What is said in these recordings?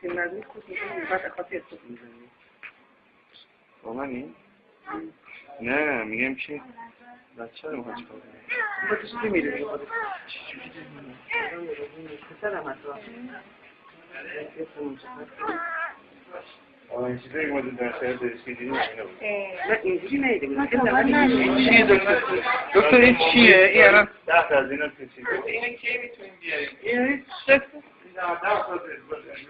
این نداری خود میزنی بعد خاطر خود میزنی با منی؟ نه میگم که بچه رو میخواد چکار کنم با چجوری میدونی خودت؟ پسرم حتی این چیزایی مورد در شهر درستی دیدیم اینا بود نه اینجوری نیدیم چیه دکتر این چیه؟ این الان 10 از اینا کشیده اینو کی میتونیم بیاریم؟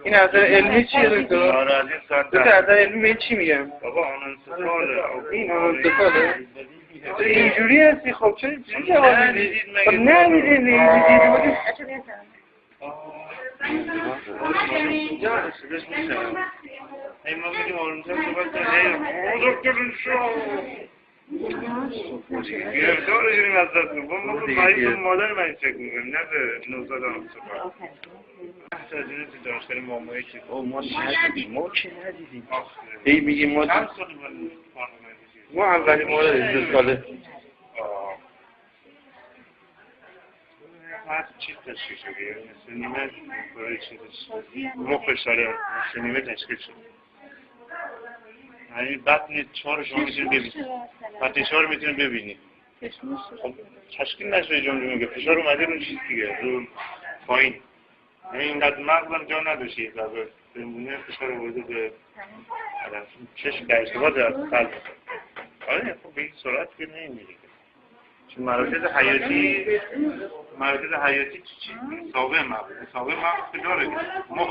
این نظر علمی چیه دکتر؟ آره از این ساعت دکتر نظر علمی به این چی میگم؟ بابا آنانسفاله این آنانسفاله؟ اینجوری هستی خب چرا اینجوری جواب میدید؟ خب نمیدید اینجا رسیدش میشه ای ما میگیم آرونزه صحبت کنیم دکتر شو گرفتار شدیم از دست ما مریض مادر من چک میکنیم نه به نوزاد آنانسفال احتاجینه تو داشتر مامایی چک ما ندیدیم ما که ندیدیم ای میگیم ما چند سالی ما اولی مورد از ساله هر چیز تشکیل شده مثل نیمه برای چیزش مخش داره مثل نیمه تشکیل شده یعنی بطن 4 شما میتونید ببینید بطن 4 میتونید ببینید خب تشکیل نشده جمله میگه فشار اومده رو چیز دیگه رو پایین یعنی اینقدر مغزم جا نداشته یه ذره بمونه فشار آورده به چشم در ارتباط از قلب آره خب به این سرعت که نمیره چون مراکز حیاتی چی؟ ساقه مغز که داره